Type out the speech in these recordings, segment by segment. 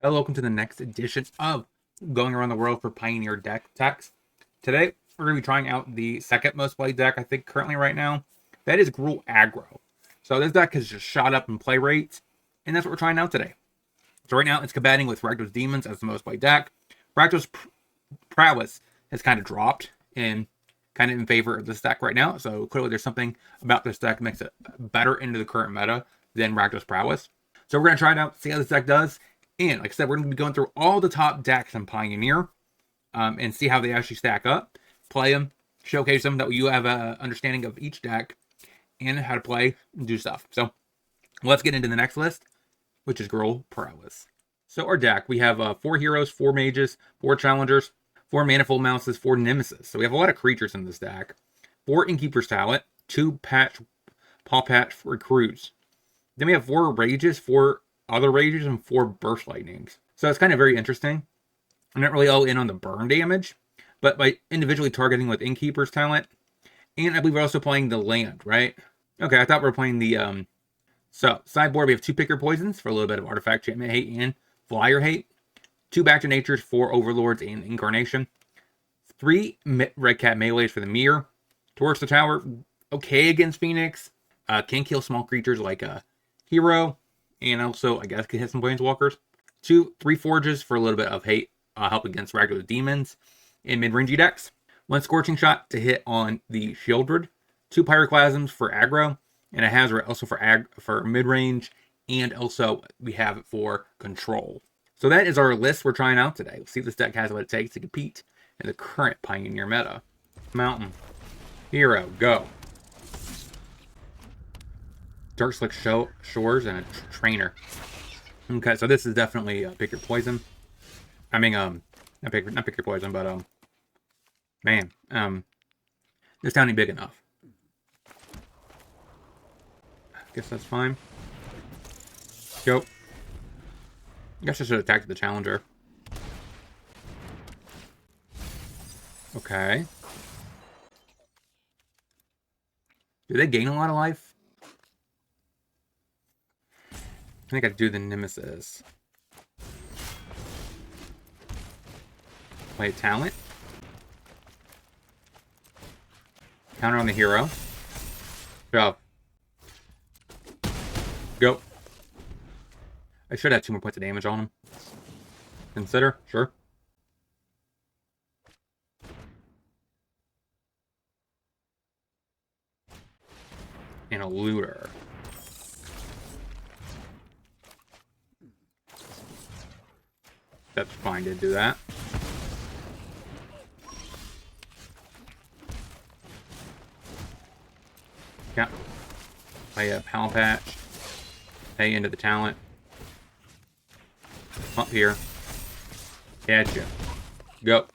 Hello, welcome to the next edition of Going Around the World for Pioneer deck techs. Today, we're going to be trying out the second most played deck, I think, currently right now. That is Gruul Aggro. So this deck has just shot up in play rates, and that's what we're trying out today. So right now, it's combating with Rakdos Demons as the most played deck. Rakdos Prowess has kind of dropped in favor of this deck right now. So clearly there's something about this deck that makes it better into the current meta than Rakdos Prowess. So we're going to try it out, see how this deck does. And like I said, we're going to be going through all the top decks in Pioneer and see how they actually stack up, play them, showcase them, that you have an understanding of each deck and how to play and do stuff. So let's get into the next list, which is Gruul Prowess. So our deck, we have 4 heroes, 4 mages, 4 challengers, 4 manifold mouses, 4 nemesis. So we have a lot of creatures in this deck. 4 innkeeper's talent, 2 paw patch recruits. Then we have 4 rages, 4 other rages, and 4 burst lightnings. So it's kind of very interesting. I'm not really all in on the burn damage, but by individually targeting with innkeeper's talent, and I believe we're also playing the land, right? Okay, I thought we were playing the So sideboard, we have 2 picker poisons for a little bit of artifact enchantment hate and flyer hate, 2 back to natures for overlords and incarnation, 3 red cat melees for the mirror, towards the tower, okay against Phoenix, can kill small creatures like a hero. And also, I guess, could hit some planeswalkers. 3 forges for a little bit of hate, help against Rakdos Demons in mid-rangey decks. 1 scorching shot to hit on the Shieldred. 2 pyroclasms for aggro, and a hazard also for mid-range, and also we have it for control. So that is our list we're trying out today. Let's see if this deck has what it takes to compete in the current Pioneer meta. Mountain, hero, go. Dark Slick Shores, and a trainer. Okay, so this is definitely pick your poison. I mean, not pick your poison, but man, this town ain't big enough. I guess that's fine. Go. I guess I should attack the challenger. Okay. Do they gain a lot of life? I think I'd do the nemesis. Play talent. Counter on the hero. Go. Go. I should have 2 more points of damage on him. Consider, sure. And a looter. That's fine to do that. Yeah. Play a Pal Patch. Pay into the talent. Up here. Gotcha. Go.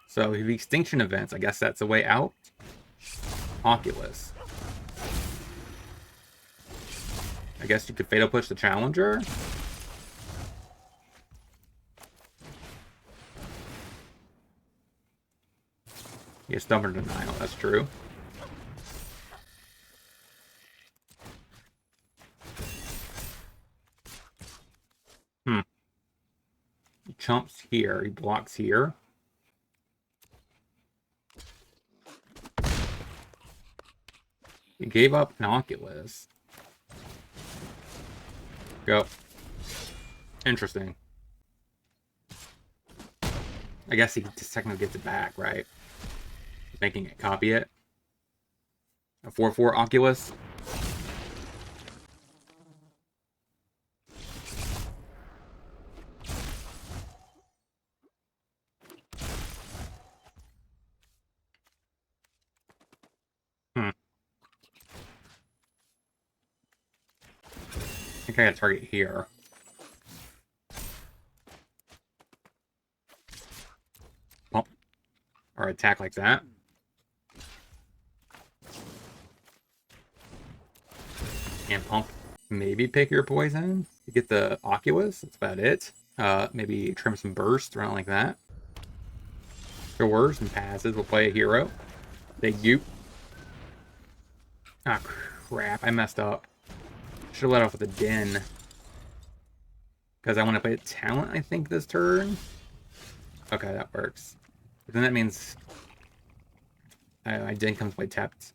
So, the extinction events, I guess that's the way out. Oculus. I guess you could Fatal Push the challenger. Yeah, Stubborn Denial, that's true. He chumps here, he blocks here. He gave up an Oculus. Go. Interesting. I guess he just technically gets it back, right? Making it copy it. A 4/4 Oculus. I think I gotta target here. Pump. Or attack like that. And pump. Maybe pick your poison. You get the Oculus. That's about it. Maybe trim some burst around like that. Shores and passes. We'll play a hero. Thank you. Ah, crap. I messed up. Should have let off with a den. Because I want to play a talent, I think, this turn. Okay, that works. But then that means I didn't come to play tapped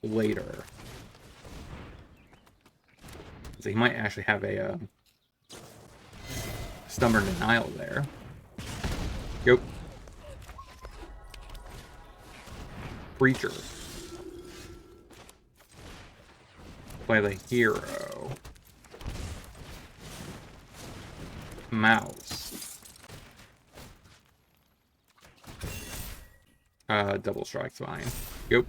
later. So he might actually have a stubborn denial there. Go. Preacher. Play the hero. Mouse. Double strike's fine. Go.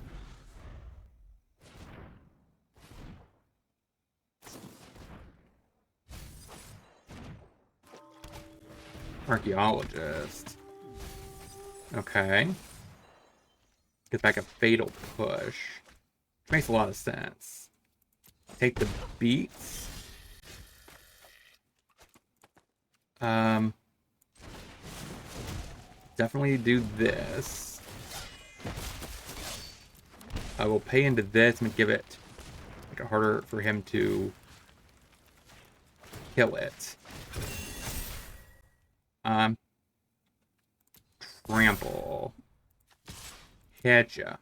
Archaeologist. Okay. Get back a fatal push. Makes a lot of sense. Take the beats. Definitely do this. I will pay into this and give it make it harder for him to kill it. Trample. Catcha.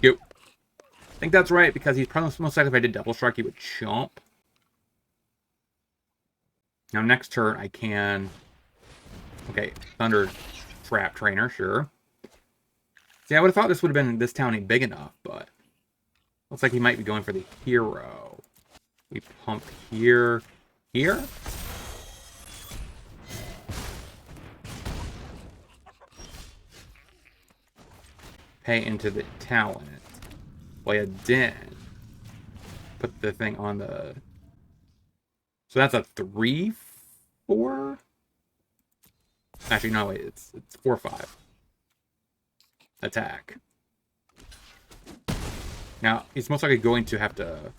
Yep. I think that's right, because he's probably most likely if I did double strike, he would chomp. Now next turn I can... Okay, Thunder Trap Trainer, sure. See, I would have thought this would have been this townie big enough, but... Looks like he might be going for the hero. We pump here. Here? Pay into the talent. Play a den. Put the thing on the... So that's a 3/4? Actually, no, wait, it's 4/5. Attack. Now, he's most likely going to have to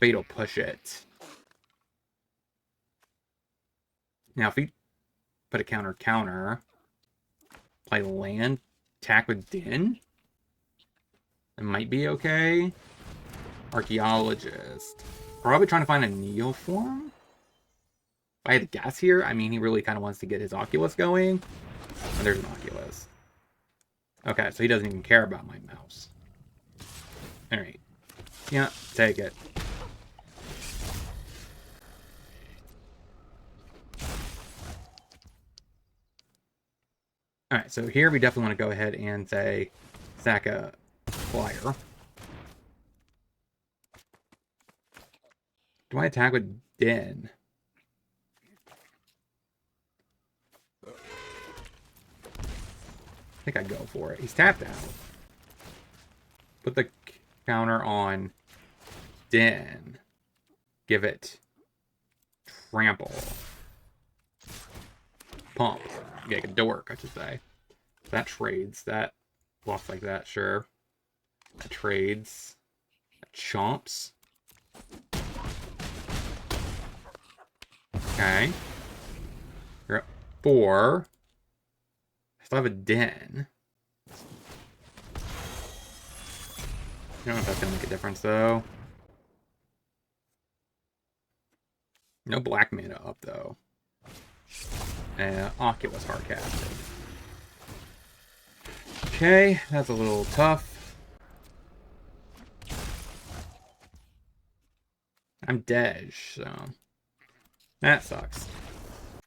fatal push it. Now, if he put a counter, play land, attack with den, it might be okay. Archaeologist. Probably trying to find a Neoform. If I had to guess here, I mean, he really kind of wants to get his Oculus going. Oh, there's an Oculus. Okay, so he doesn't even care about my mouse. Alright. Yeah, take it. Alright, so here we definitely want to go ahead and say, sack a flyer. Do I attack with Den? I think I'd go for it. He's tapped out. Put the counter on Den. Give it trample. Pump. Yeah, a dork, I should say. That trades. That blocks like that, sure. That trades. That chomps. Okay. You're at 4. I still have a den. I don't know if that's going to make a difference, though. No black mana up, though. And Oculus hardcasted. Okay, that's a little tough. I'm dead, so... That sucks.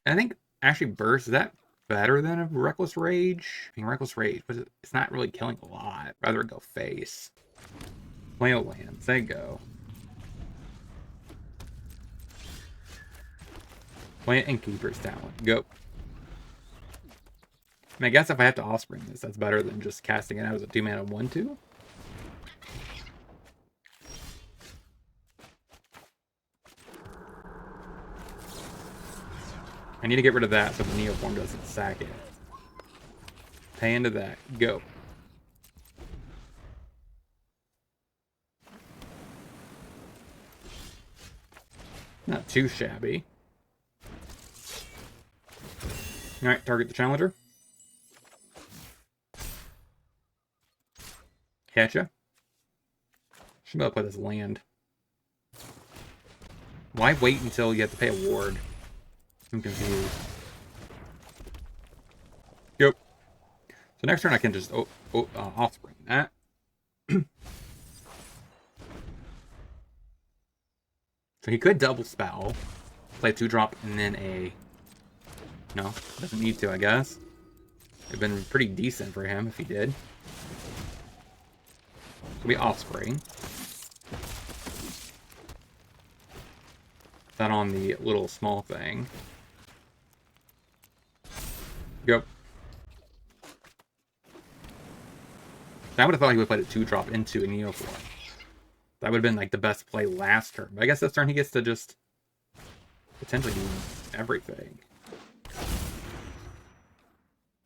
I think, actually, Burst, is that better than a Reckless Rage? I mean, Reckless Rage, but it's not really killing a lot. Rather go face. Whale lands, they go. Plant and Keeper's Talent, go. I mean, I guess if I have to Offspring this, that's better than just casting it out as a 2-mana 1/2. I need to get rid of that so the Neoform doesn't sack it. Pay into that. Go. Not too shabby. Alright, target the challenger. Catcha. Should be able to play this land. Why wait until you have to pay a ward? I'm confused. Yep. So next turn I can just offspring that. So he could double spell, play 2-drop, and then a... No, doesn't need to, I guess. It'd been pretty decent for him if he did. So we offspring. That on the little small thing. Yep. I would have thought he would have played a 2-drop into a Neoform. That would have been like the best play last turn. But I guess this turn he gets to just potentially do everything.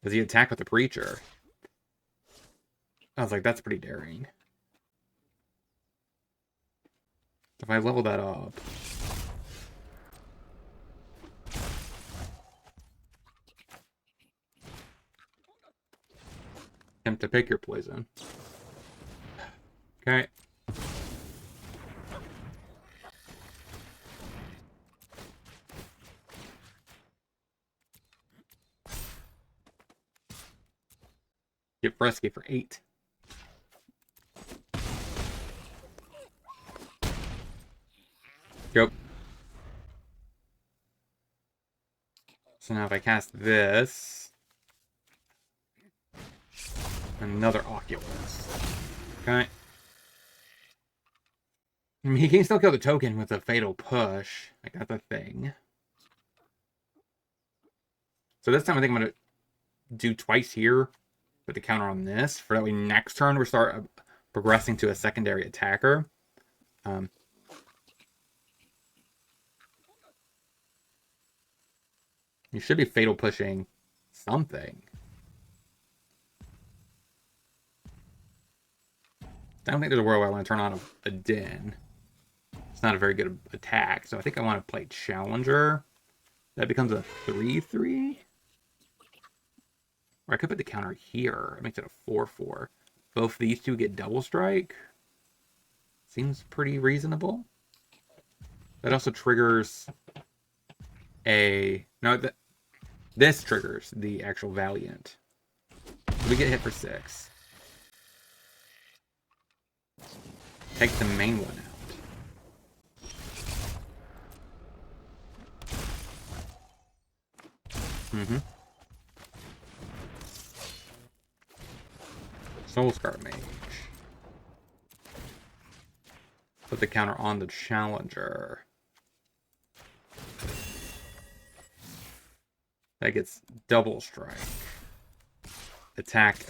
Does he attack with the Preacher? I was like, that's pretty daring. If I level that up... Attempt to pick your poison. Okay. Get Fresky for 8. Yep. So now if I cast this, another Oculus. Okay. I mean, he can still kill the token with a Fatal Push. Like, that's a thing. So this time I think I'm going to do twice here. Put the counter on this. For that way next turn we start progressing to a secondary attacker. You should be Fatal Pushing something. I don't think there's a world where I want to turn on a Den. It's not a very good attack, so I think I want to play Challenger. That becomes a 3/3. Or I could put the counter here. It makes it a 4/4. Both these two get double strike. Seems pretty reasonable. That also triggers a... No, this triggers the actual Valiant. So we get hit for 6. Take the main one out. Mm-hmm. Soulscar Mage. Put the counter on the Challenger. That gets double strike. Attack.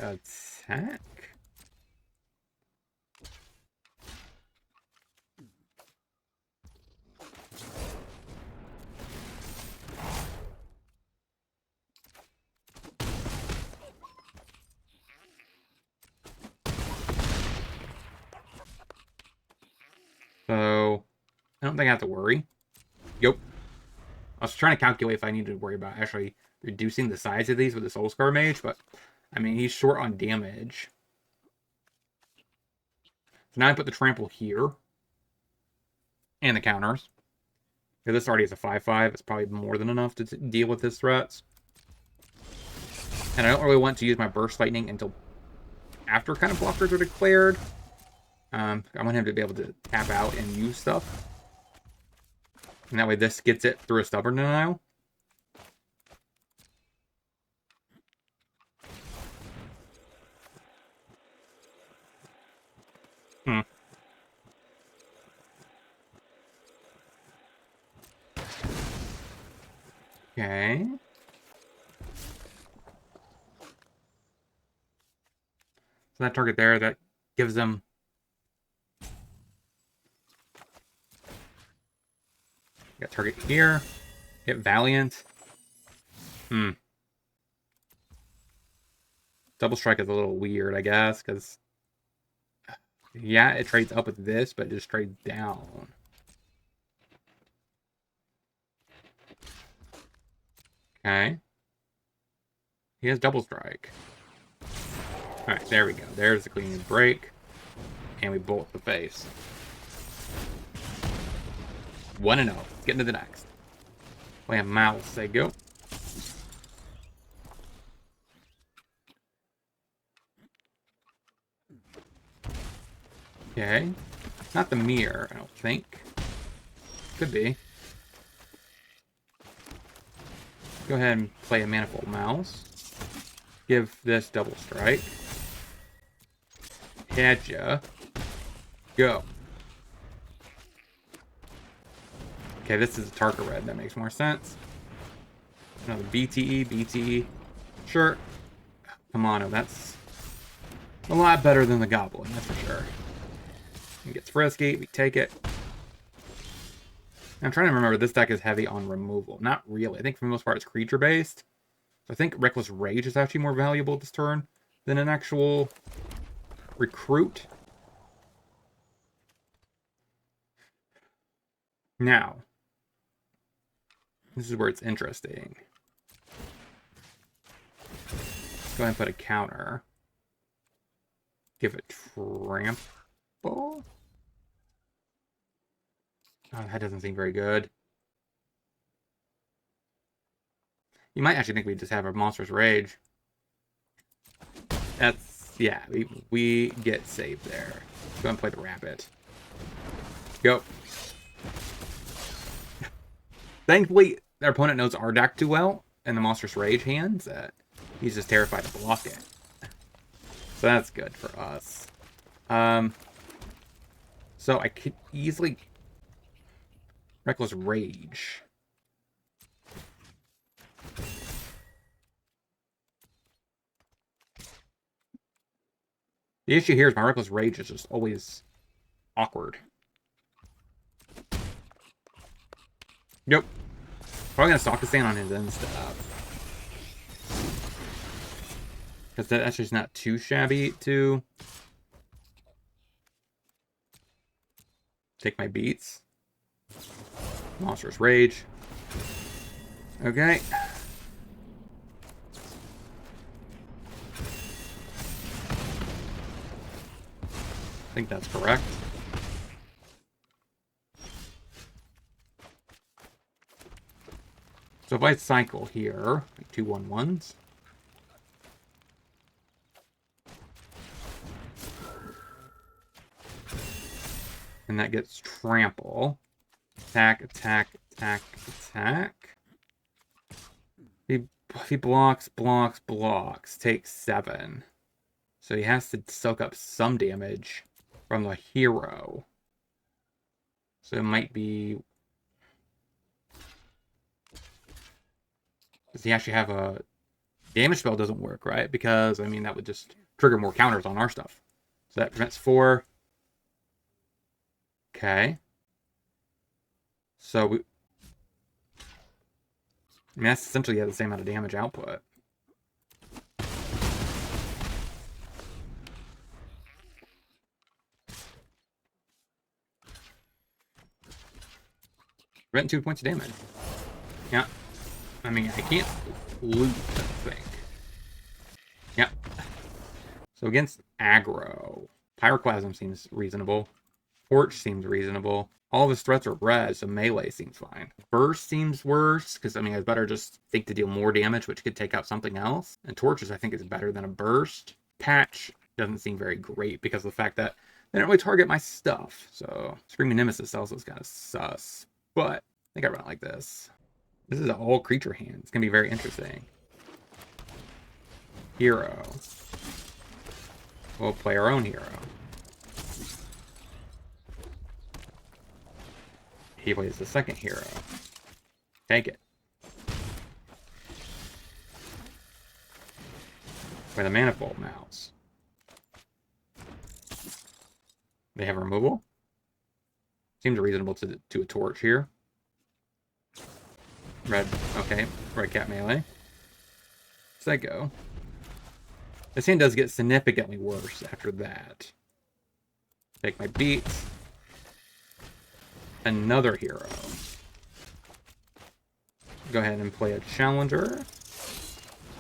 So, I don't think I have to worry. Yep. I was trying to calculate if I needed to worry about actually reducing the size of these with the Soulscar Mage, but, I mean, he's short on damage. So now I put the Trample here. And the counters. If this already is a 5/5, it's probably more than enough to deal with his threats. And I don't really want to use my Burst Lightning until after kind of blockers are declared. I want him to be able to tap out and use stuff. And that way this gets it through a Stubborn Denial. Okay. So that target there, that gives them... Got target here. Hit Valiant. Double strike is a little weird, I guess, because... Yeah, it trades up with this, but it just trades down. Okay. He has double strike. Alright, there we go. There's the clean break. And we bolt the face. 1-0. Getting to the next. Play a mouse. Say go. Okay. Not the mirror, I don't think. Could be. Go ahead and play a manifold mouse. Give this double strike. Catcha. Go. Okay, this is a Tarka red. That makes more sense. Another BTE. Sure. Come on, that's a lot better than the Goblin, that's for sure. It gets frisky. We take it. I'm trying to remember, this deck is heavy on removal. Not really. I think for the most part it's creature-based. So I think Reckless Rage is actually more valuable this turn than an actual recruit. Now, this is where it's interesting. Go ahead and put a counter. Give it trample. Oh, that doesn't seem very good. You might actually think we just have a Monstrous Rage. That's, yeah, we get saved there. Go ahead and play the Rapid. Go. Thankfully, our opponent knows our deck too well, and the Monstrous Rage hands, that he's just terrified to block it. So that's good for us. So I could easily Reckless Rage. The issue here is my Reckless Rage is just always awkward. Yep. Probably gonna stalk the stand on his end stuff. Because that actually is not too shabby to take my beats. Monstrous Rage. Okay. I think that's correct. So if I cycle here, like 2/1/1s. And that gets trample. Attack, attack, attack, attack. If he blocks, takes 7. So he has to soak up some damage from the hero. So it might be... Does he actually have a... Damage spell doesn't work, right? Because, I mean, that would just trigger more counters on our stuff. So that prevents 4. Okay. So we... I mean, that's essentially the same amount of damage output. Prevent 2 points of damage. Yeah. I mean, I can't loot, I think. Yeah. So against aggro, Pyroclasm seems reasonable. Torch seems reasonable. All of his threats are red, so melee seems fine. Burst seems worse, because, I mean, I'd better just think to deal more damage, which could take out something else. And Torches, I think, is better than a Burst. Patch doesn't seem very great, because of the fact that they don't really target my stuff. So, Screaming Nemesis also is kind of sus. But, I think I run it like this. This is an all creature hand. It's going to be very interesting. Hero. We'll play our own hero. He plays the second hero. Take it. With a manifold mouse. They have removal. Seems reasonable to a torch here. Red, okay. Red cat melee. Psycho. This hand does get significantly worse after that. Take my beats. Another hero. Go ahead and play a Challenger.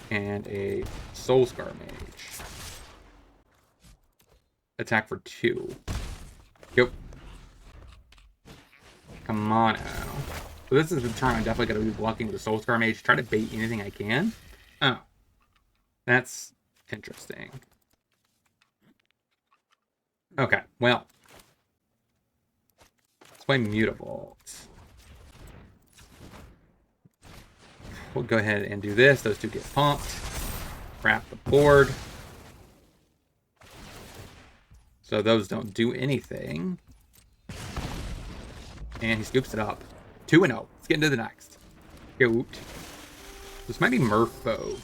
And a Soulscar Mage. Attack for 2. Yep. Come on now. So this is the turn I'm definitely going to be blocking with the Soulscar Mage. Try to bait anything I can. Oh. That's interesting. Okay, well. Let's play Mutavault. We'll go ahead and do this. Those two get pumped. Wrap the board. So those don't do anything. And he scoops it up. 2-0. Let's get into the next. Go. This might be Merfolk.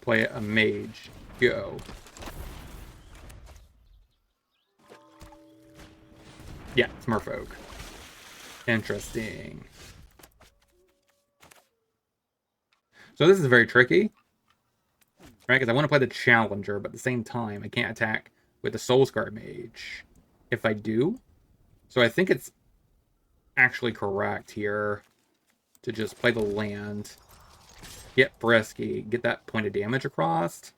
Play a mage. Go. Yeah, it's Merfolk. Interesting. So this is very tricky. Right, because I want to play the Challenger, but at the same time, I can't attack with the Soulscar Mage. If I do. So I think it's actually correct here to just play the land, get Brisky, get that point of damage across.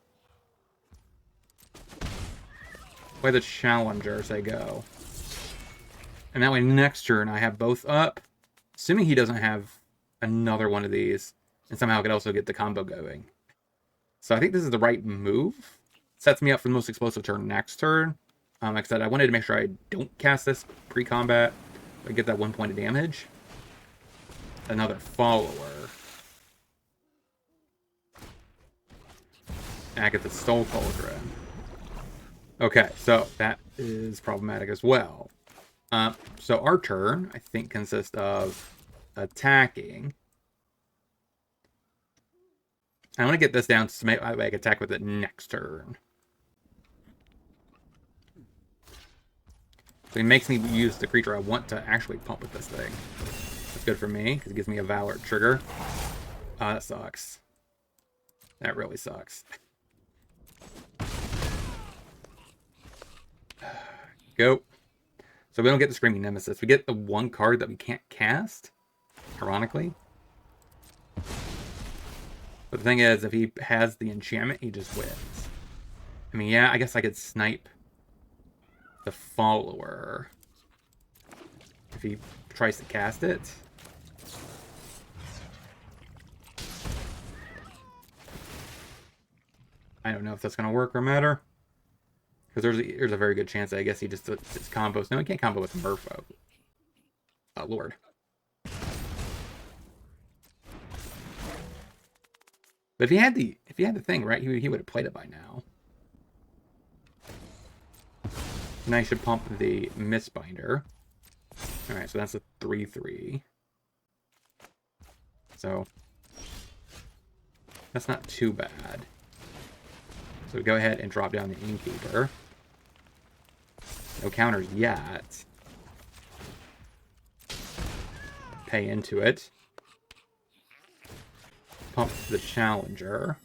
Play the Challenger as I go. And that way next turn I have both up. Assuming he doesn't have another one of these. And somehow I could also get the combo going. So I think this is the right move. Sets me up for the most explosive turn next turn. Like I said, I wanted to make sure I don't cast this pre-combat. I get that 1 point of damage. Another follower. And I get the Soul Cauldron. Okay, so that is problematic as well. So our turn, I think, consists of attacking. I want to get this down to make I can attack with it next turn. So he makes me use the creature I want to actually pump with this thing. That's good for me, because it gives me a Valor trigger. That sucks. That really sucks. Go. So we don't get the Screaming Nemesis. We get the one card that we can't cast, ironically. But the thing is, if he has the enchantment, he just wins. I mean, yeah, I guess I could snipe the follower if he tries to cast it. I don't know if that's going to work or matter. Because there's a very good chance that I guess he just combos. No, he can't combo with Merfolk. Oh, Lord. But if he had the thing, right, he would have played it by now. Now I should pump the Mistbinder. Alright, so that's a 3/3. So that's not too bad. So we go ahead and drop down the Innkeeper. No counters yet. Pay into it. Pump the Challenger.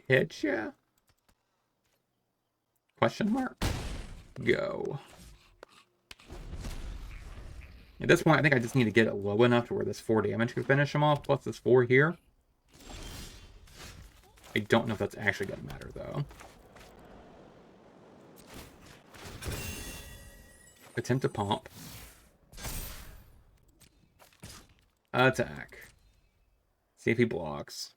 Hit ya? Question mark? Go. At this point, I think I just need to get it low enough to where this 4 damage could finish him off, plus this 4 here. I don't know if that's actually going to matter, though. Attempt to pump. Attack. See if he blocks.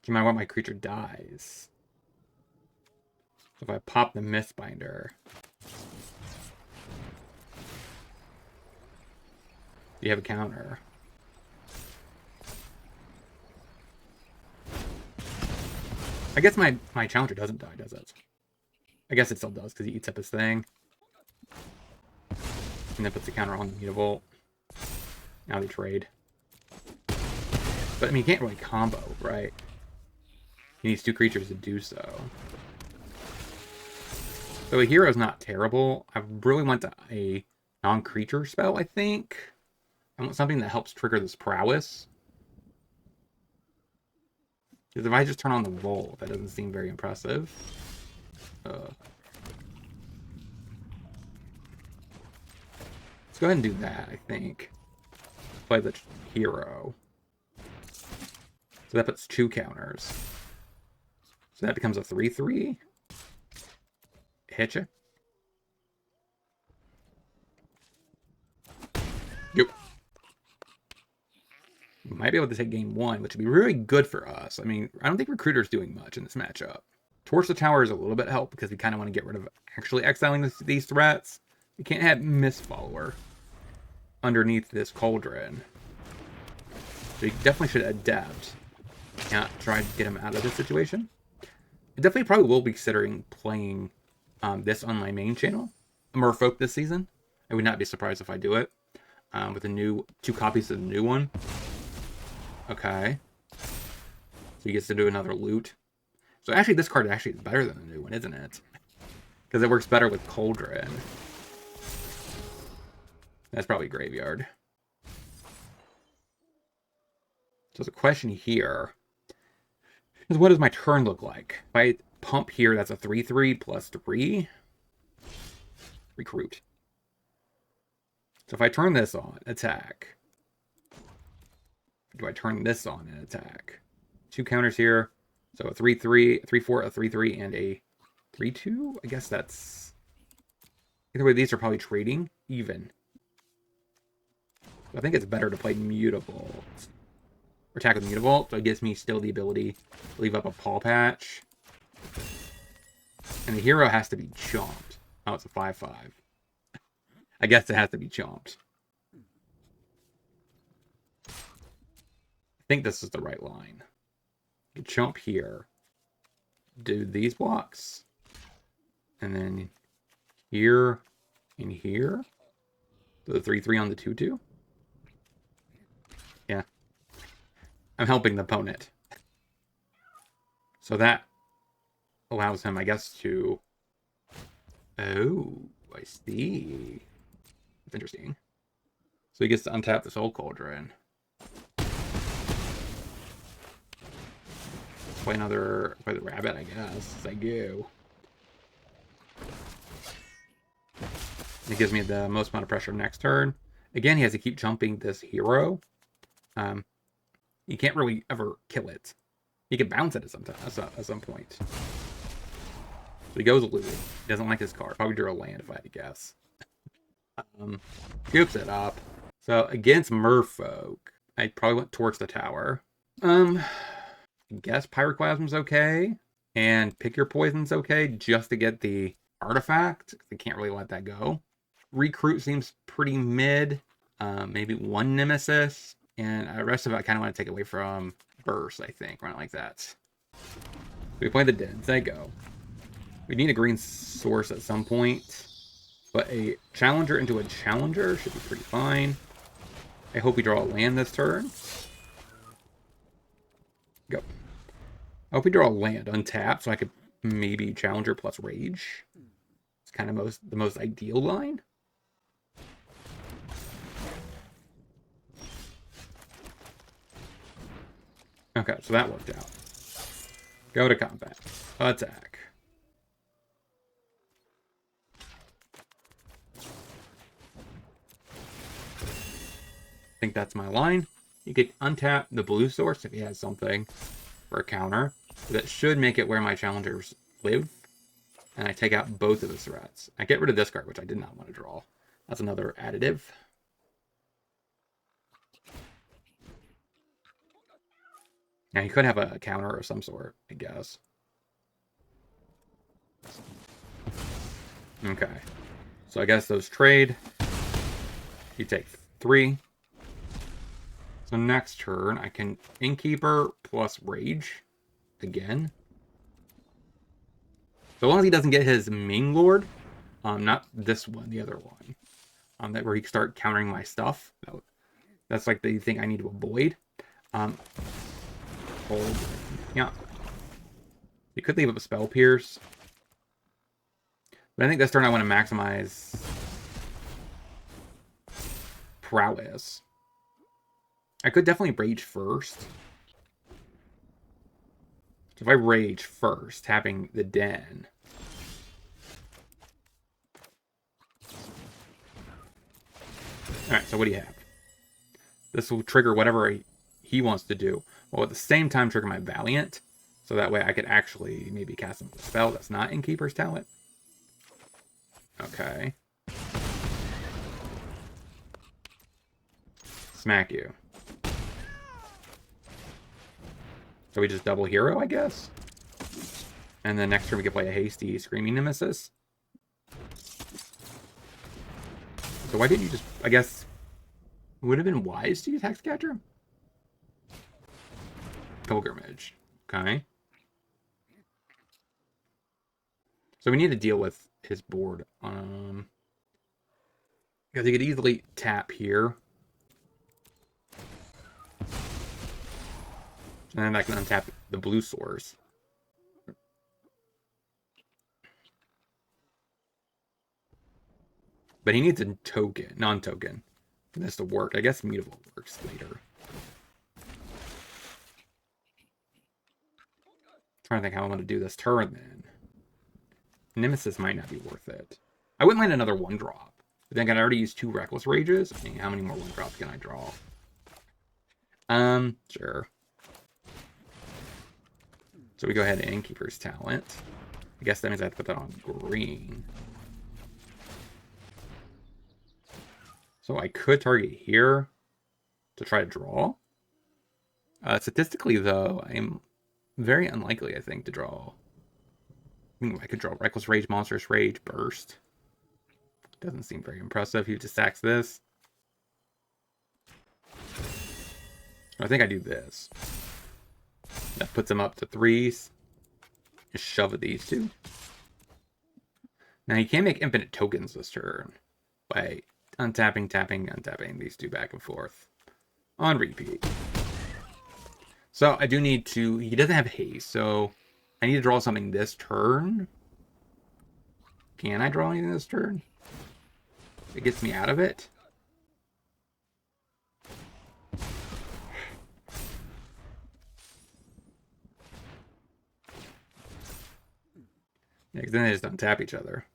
You might want my creature dies. So if I pop the Mistbinder. You have a counter. I guess my Challenger doesn't die, does it? I guess it still does, because he eats up his thing. And then puts the counter on the Mutavault. Now they trade. But, I mean, you can't really combo, right? He needs 2 creatures to do so. So a hero's not terrible. I really want a non-creature spell, I think. I want something that helps trigger this Prowess. Because if I just turn on the Volt, that doesn't seem very impressive. Let's go ahead and do that, I think. Play the hero. So that puts 2 counters. So that becomes a 3/3. Hit you. Yep. Might be able to take game 1, which would be really good for us. I mean, I don't think Recruiter's doing much in this matchup. Torch the Tower is a little bit help because we kind of want to get rid of actually exiling these threats. We can't have Mistfollower underneath this Cauldron. So you definitely should adapt. Not try to get him out of this situation. I definitely probably will be considering playing this on my main channel, Merfolk, this season. I would not be surprised if I do it with the new 2 copies of the new one. Okay. So he gets to do another loot. So actually, this card actually is better than the new one, isn't it? Because it works better with Cauldron. That's probably Graveyard. So the question here is, what does my turn look like? If I pump here, that's a 3/3 plus 3. Recruit. So if I turn this on, attack. Do I turn this on and attack? 2 counters here. So a 3/3, a 3/4, a 3/3, and a 3/2? I guess that's... Either way, these are probably trading even. I think it's better to play Mutavault. Or attack with Mutavault, so it gives me still the ability to leave up a Paw Patch. And the hero has to be chomped. Oh, it's a 5/5. I guess it has to be chomped. I think this is the right line. You chomp here. Do these blocks. And then here and here. So the 3/3 on the 2/2. Yeah. I'm helping the opponent. So that allows him, I guess, to... Oh, I see. That's interesting. So he gets to untap this old Cauldron. Play the rabbit, I guess, as I go. It gives me the most amount of pressure next turn. Again, he has to keep jumping this hero. You can't really ever kill it. He can bounce it at some point. So he goes Louis. He doesn't like his card. Probably drew a land if I had to guess. Scoops it up. So against Merfolk, I probably went towards the tower. I guess Pyroclasm's okay. And Pick Your Poison's okay just to get the artifact. I can't really let that go. Recruit seems pretty mid. Maybe 1 Nemesis. And the rest of it I kind of want to take away from Burst, I think. Run it like that. We play the Deads. They go. We need a green source at some point. But a challenger into a challenger should be pretty fine. I hope we draw a land this turn. Go. I hope we draw a land untap so I could maybe challenger plus rage. It's kind of the most ideal line. Okay, so that worked out. Go to combat. Attack. I think that's my line. You could untap the blue source if he has something for a counter. That should make it where my challengers live. And I take out both of the threats. I get rid of this card, which I did not want to draw. That's another additive. Now, you could have a counter of some sort, I guess. Okay. So I guess those trade. You take 3. So next turn, I can Innkeeper plus Rage again. So long as he doesn't get his Ming Lord, not this one, the other one, that where he can start countering my stuff. That's like the thing I need to avoid. Hold. Yeah. You could leave up a Spell Pierce. But I think this turn I want to maximize Prowess. I could definitely Rage first. So if I Rage first, tapping the Den. Alright, so what do you have? This will trigger whatever he wants to do. while at the same time trigger my Valiant. So that way I could actually maybe cast a spell that's not in Keeper's Talent. Okay. Smack you. So we just double hero, I guess? And then next turn we can play a hasty Screaming Nemesis. So why didn't you just... I guess... It would have been wise to use Hexcatcher? Pilgrimage. Okay. So we need to deal with his board. Because he could easily tap here. And then I can untap the blue source. But he needs a token, non-token, for this to work. I guess Mutable works later. Trying to think how I want to do this turn then. Nemesis might not be worth it. I wouldn't land another 1-drop. But then I already used 2 Reckless Rages. I mean, how many more 1-drops can I draw? Sure. So we go ahead and Keeper's Talent. I guess that means I have to put that on green. So I could target here to try to draw. Statistically, though, I'm very unlikely, I think, to draw. I mean, I could draw Reckless Rage, Monstrous Rage, Burst. Doesn't seem very impressive. He just sacks this. I think I do this. That puts him up to 3s. Just shove at these 2. Now, he can make infinite tokens this turn by untapping, tapping, untapping these 2 back and forth on repeat. So I do need to... He doesn't have haste, so I need to draw something this turn. Can I draw anything this turn? It gets me out of it. Yeah, because then they just untap each other.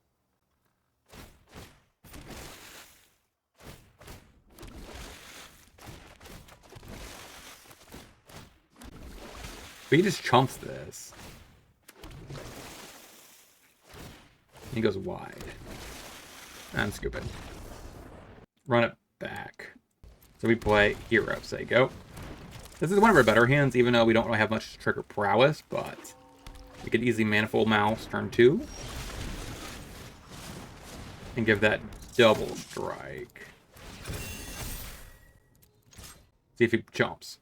But he just chumps this. He goes wide. I'm scooping. Run it back. So we play Hero, say go. This is one of our better hands, even though we don't really have much to trigger Prowess, but we could easily Manifold Mouse turn 2. And give that double strike. See if he jumps.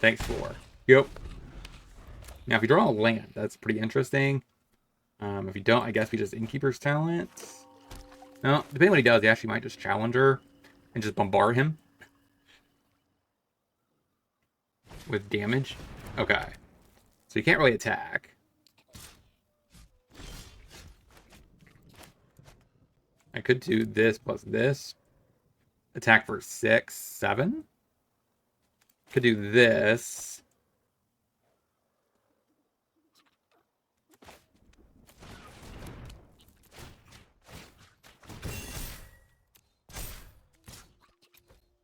Thanks for. Yep. Now, if you draw a land, that's pretty interesting. If you don't, I guess we just Innkeeper's Talent. No, depending on what he does, he actually might just Challenger and just bombard him with damage. Okay. So you can't really attack. I could do this plus this. Attack for 6, 7. Could do this.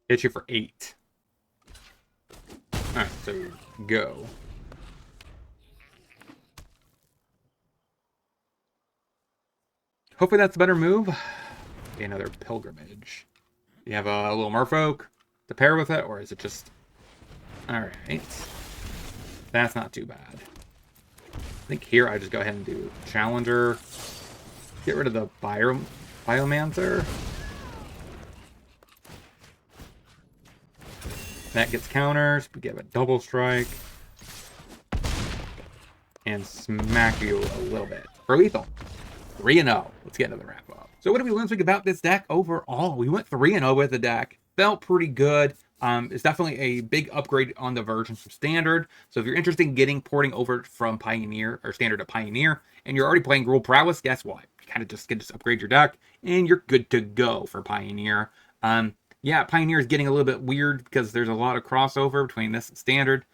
Hit you for 8. Alright, so go. Hopefully that's a better move. Be another Pilgrimage. You have a little Merfolk to pair with it, or is it just... Alright. That's not too bad. I think here I just go ahead and do Challenger. Get rid of the Biomancer. That gets counters. We give a double strike. And smack you a little bit. For lethal. 3-0. Let's get into the wrap up. So what did we learn this week about this deck overall? We went 3-0 with the deck. Felt pretty good. It's definitely a big upgrade on the version from Standard. So if you're interested in porting over from Pioneer or Standard to Pioneer, and you're already playing Gruul Prowess, guess what? You kind of just can upgrade your deck, and you're good to go for Pioneer. Yeah, Pioneer is getting a little bit weird because there's a lot of crossover between this and Standard,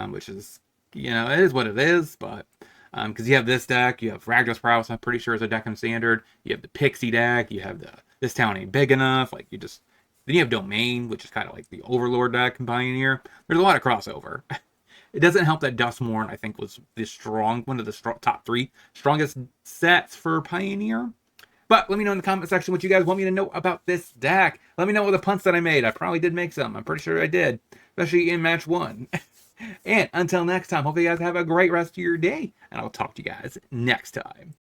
which is, you know, it is what it is, but because you have this deck, you have Ragdos Prowess, I'm pretty sure is a deck in Standard, you have the Pixie deck, you have the This Town Ain't Big Enough, like, you just, Then you have Domain, which is kind of like the Overlord deck in Pioneer. There's a lot of crossover. It doesn't help that Duskmourn, I think, was one of the top 3 strongest sets for Pioneer. But let me know in the comment section what you guys want me to know about this deck. Let me know what the punts that I made. I probably did make some. I'm pretty sure I did, especially in match 1. And until next time, hope you guys have a great rest of your day, and I'll talk to you guys next time.